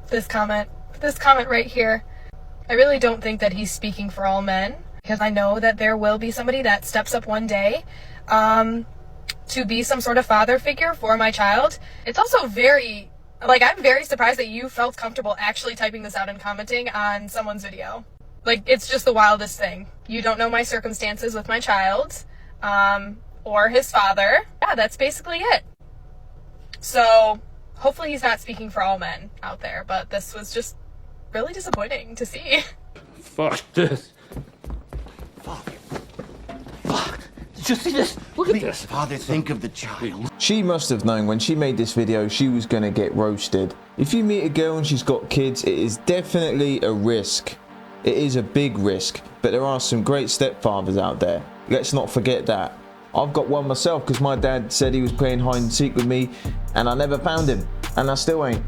this comment right here. I really don't think that he's speaking for all men, because I know that there will be somebody that steps up one day to be some sort of father figure for my child. It's also very, like, I'm very surprised that you felt comfortable actually typing this out and commenting on someone's video. Like, it's just the wildest thing. You don't know my circumstances with my child, or his father. Yeah, that's basically it. So, hopefully he's not speaking for all men out there, but this was just really disappointing to see. Fuck this. Fuck. Did you see this? Look at this. Father, think of the child. She must have known when she made this video she was gonna get roasted. If you meet a girl and she's got kids, it is definitely a risk. It is a big risk, but there are some great stepfathers out there. Let's not forget that. I've got one myself because my dad said he was playing hide and seek with me and I never found him, and I still ain't.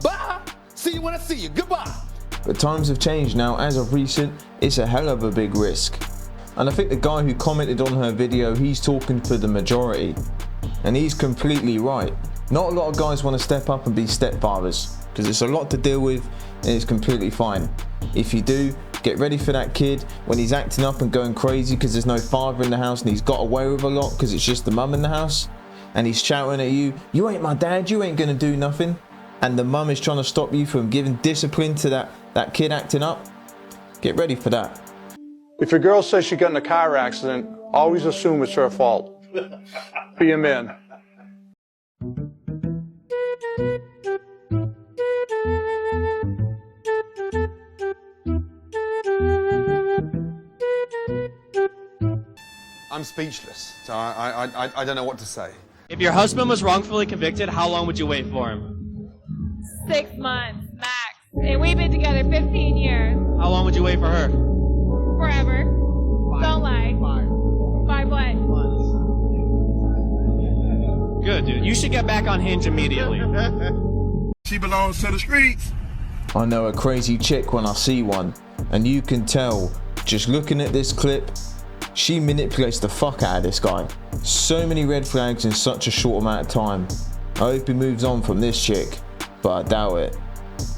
Bye! See you when I see you. Goodbye! But times have changed now. As of recent, it's a hell of a big risk. And I think the guy who commented on her video, he's talking for the majority. And he's completely right. Not a lot of guys want to step up and be stepfathers, because it's a lot to deal with and it's completely fine. If you do, get ready for that kid when he's acting up and going crazy because there's no father in the house and he's got away with a lot because it's just the mum in the house. And he's shouting at you, "You ain't my dad, you ain't gonna do nothing." And the mum is trying to stop you from giving discipline to that kid acting up. Get ready for that. If a girl says she got in a car accident, always assume it's her fault. Be a man. I'm speechless, so I don't know what to say. If your husband was wrongfully convicted, how long would you wait for him? 6 months, max. And we've been together 15 years. How long would you wait for her? Forever. Don't lie. 5 what? Good, dude. You should get back on Hinge immediately. She belongs to the streets. I know a crazy chick when I see one, and you can tell just looking at this clip, she manipulates the fuck out of this guy. So many red flags in such a short amount of time. I hope he moves on from this chick, but I doubt it.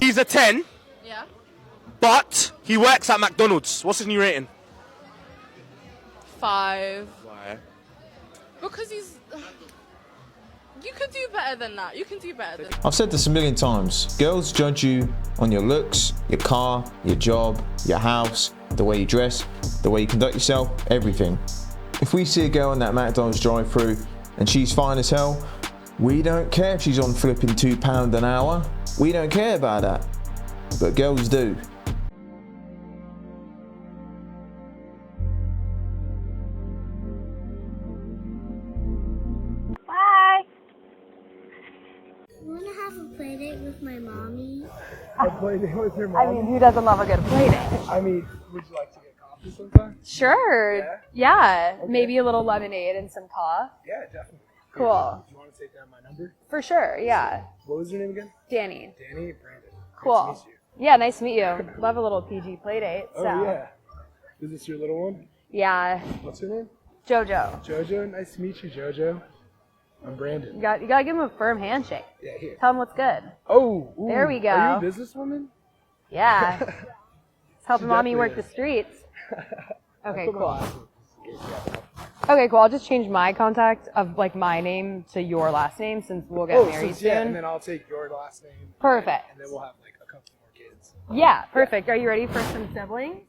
He's a 10. Yeah. But he works at McDonald's. What's his new rating? 5. Why? Because he's... You could do better than that. You can do better than that. I've said this a million times. Girls judge you on your looks, your car, your job, your house, the way you dress, the way you conduct yourself, everything. If we see a girl in that McDonald's drive-thru and she's fine as hell, we don't care if she's on flipping £2 an hour. We don't care about that. But girls do. Bye. You want to have a play date with my mommy? A play date with your mom? I mean, who doesn't love a good play date? I mean, would you like to get coffee sometime? Sure. Yeah. Okay. Maybe a little lemonade and some coffee. Yeah, definitely. Cool. Do you want to take down my number? For sure, yeah. What was your name again? Danny. Danny, Brandon. Cool. Nice to meet you. Yeah, nice to meet you. Love a little PG play date. So. Oh, yeah. Is this your little one? Yeah. What's her name? Jojo. Jojo, nice to meet you, Jojo. I'm Brandon. You gotta give him a firm handshake. Yeah, here. Tell him what's good. Oh, ooh. There we go. Are you a businesswoman? Yeah. It's helping mommy work the streets. Okay, cool. Okay, cool. I'll just change my contact of like my name to your last name since we'll get married soon. Yeah, and then I'll take your last name. Perfect. And then we'll have like a couple more kids. Yeah, perfect. Are you ready for some siblings?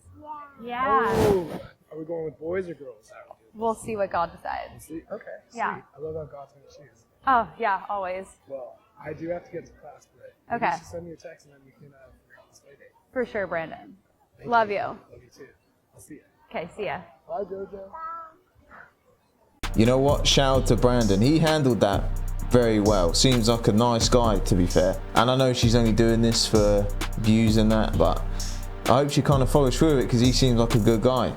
Yeah. Oh, are we going with boys or girls? We'll see what God decides. See? Okay. Yeah. Sweet. I love how God's going to choose. Oh, yeah, always. Well, I do have to get to class, but okay. Just send me a text and then we can figure out this play date. For sure, Brandon. Love you. Love you too. I'll see you. Okay, see ya. Bye, Jojo. You know what? Shout out to Brandon. He handled that very well. Seems like a nice guy, to be fair. And I know she's only doing this for views and that, but I hope she kind of follows through with it because he seems like a good guy.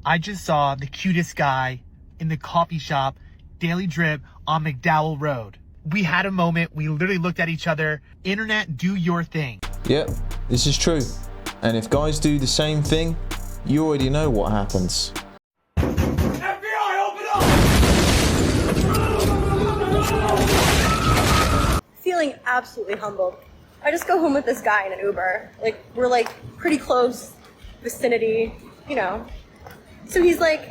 I just saw the cutest guy in the coffee shop, Daily Drip, on McDowell Road. We had a moment, we literally looked at each other. Internet, do your thing. Yep, this is true. And if guys do the same thing, you already know what happens. FBI, open up! absolutely humbled. I just go home with this guy in an Uber. Like, we're like pretty close vicinity, you know. So he's like,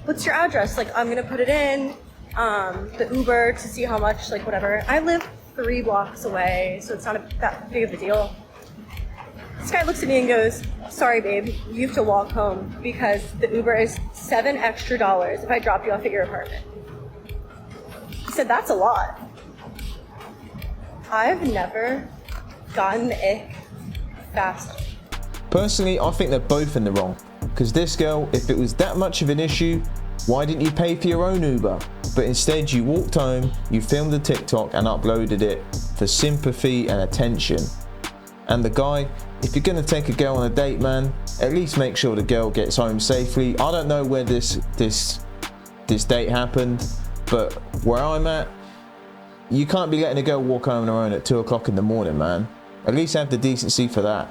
what's your address? Like, I'm gonna put it in the Uber to see how much, like, whatever. I live 3 blocks away, so it's not that big of a deal. This guy looks at me and goes, sorry, babe, you have to walk home because the Uber is $7 extra if I drop you off at your apartment. He said, that's a lot. I've never gotten the ick faster. Personally, I think they're both in the wrong. Because this girl, if it was that much of an issue, why didn't you pay for your own Uber? But instead you walked home, you filmed a TikTok and uploaded it for sympathy and attention. And the guy, if you're gonna take a girl on a date, man, at least make sure the girl gets home safely. I don't know where this date happened, but where I'm at, you can't be letting a girl walk home on her own at 2 o'clock in the morning, man. At least have the decency for that.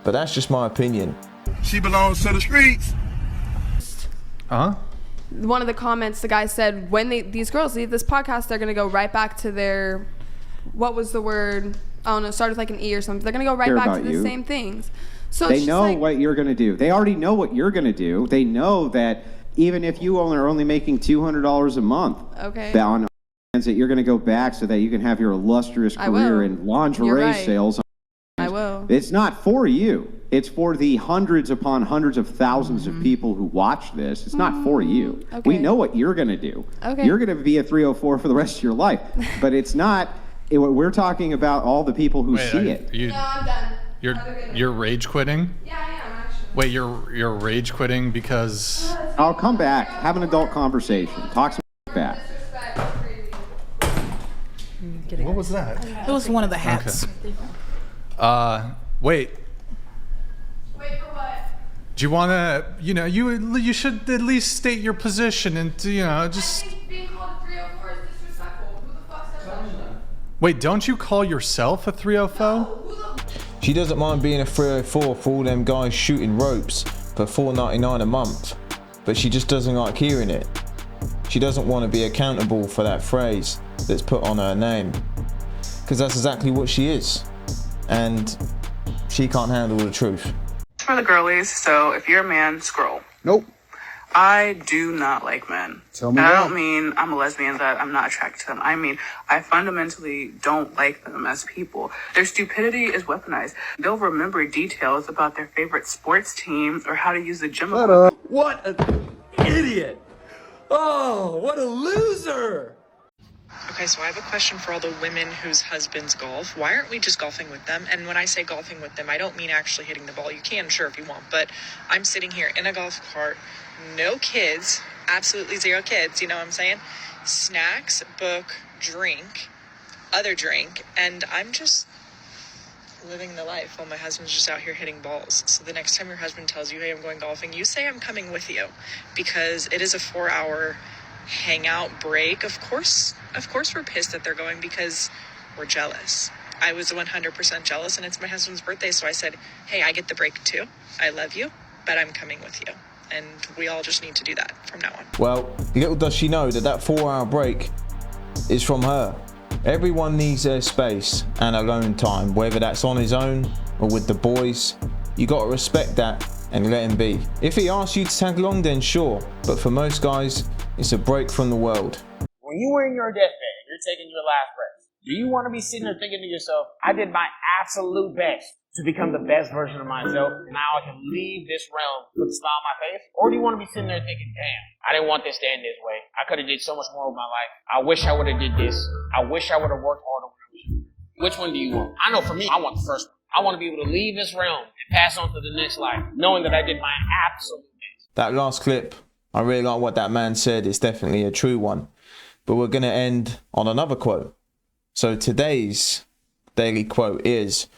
But that's just my opinion. She belongs to the streets. Huh? One of the comments, the guy said, when these girls leave this podcast, they're gonna go right back to their, what was the word? I don't know, started with like an E or something. They're gonna go right back to the same things. So they know what you're gonna do. They already know what you're gonna do. They know that even if you are only making $200 a month, okay, on that you're gonna go back so that you can have your illustrious career in lingerie sales. I will. It's not for you. It's for the hundreds upon hundreds of thousands of people who watch this. It's not for you. Okay. We know what you're going to do. Okay. You're going to be a 304 for the rest of your life. But it's not, we're talking about all the people who see it. No, I'm done. You're rage quitting? Yeah, I am actually. Wait, you're rage quitting because... I'll come back. Have an adult conversation. Talk some back. What was that? It was one of the hats. Okay. Wait. Wait for what? Do you want to, you should at least state your position and, just... I think being called a 304 is disrespectful. Who the fuck says that? Wait, don't you call yourself a 304? She doesn't mind being a 304 for all them guys shooting ropes for $4.99 a month, but she just doesn't like hearing it. She doesn't want to be accountable for that phrase that's put on her name, because that's exactly what she is, and she can't handle the truth. For the girlies, so if you're a man, scroll. Nope. I do not like men. Tell me and I why. don't mean I'm a lesbian that I'm not attracted to them. I mean, I fundamentally don't like them as people. Their stupidity is weaponized. They'll remember details about their favorite sports team or how to use the gym. Shut up. What an idiot. Oh, what a loser. Okay, so I have a question for all the women whose husbands golf. Why aren't we just golfing with them? And when I say golfing with them, I don't mean actually hitting the ball. You can, sure, if you want. But I'm sitting here in a golf cart, no kids, absolutely 0 kids, you know what I'm saying? Snacks, book, drink, other drink, and I'm just living the life while my husband's just out here hitting balls. So the next time your husband tells you, hey, I'm going golfing, you say I'm coming with you, because it is a 4-hour hangout break. Of course we're pissed that they're going because we're jealous. I was 100% jealous, and it's my husband's birthday, so I said, hey, I get the break too. I love you, but I'm coming with you. And we all just need to do that from now on. Well, little does she know that 4-hour break is from her. Everyone needs their space and alone time, whether that's on his own or with the boys. You gotta respect that and let him be. If he asks you to tag along, then sure, but for most guys, it's a break from the world. When you were in your deathbed and you're taking your last breath, do you want to be sitting there thinking to yourself, I did my absolute best to become the best version of myself, and now I can leave this realm with a smile on my face? Or do you want to be sitting there thinking, damn, I didn't want this to end this way. I could have did so much more with my life. I wish I would have did this. I wish I would have worked harder. Which one do you want? I know for me, I want the first one. I want to be able to leave this realm and pass on to the next life, knowing that I did my absolute best. That last clip, I really like what that man said. It's definitely a true one. But we're going to end on another quote. So today's daily quote is,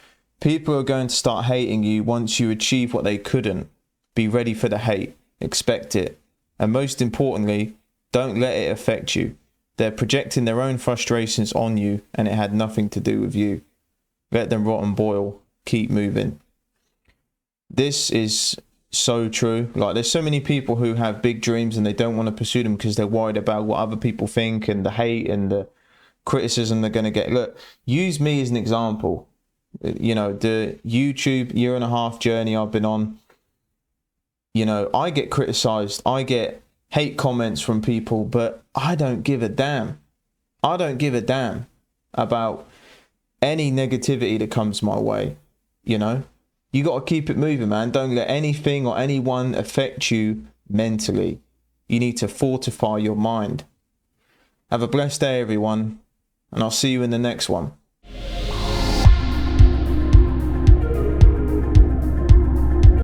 people are going to start hating you once you achieve what they couldn't. Be ready for the hate. Expect it. And most importantly, don't let it affect you. They're projecting their own frustrations on you, and it had nothing to do with you. Let them rot and boil. Keep moving. This is so true. Like, there's so many people who have big dreams and they don't want to pursue them because they're worried about what other people think and the hate and criticism they're going to get. Look, use me as an example. You know, the YouTube 1.5 year journey I've been on, you know, I get criticized, I get hate comments from people, but I don't give a damn. I don't give a damn about any negativity that comes my way. You know, you got to keep it moving, man. Don't let anything or anyone affect you mentally. You need to fortify your mind. Have a blessed day, everyone, and I'll see you in the next one.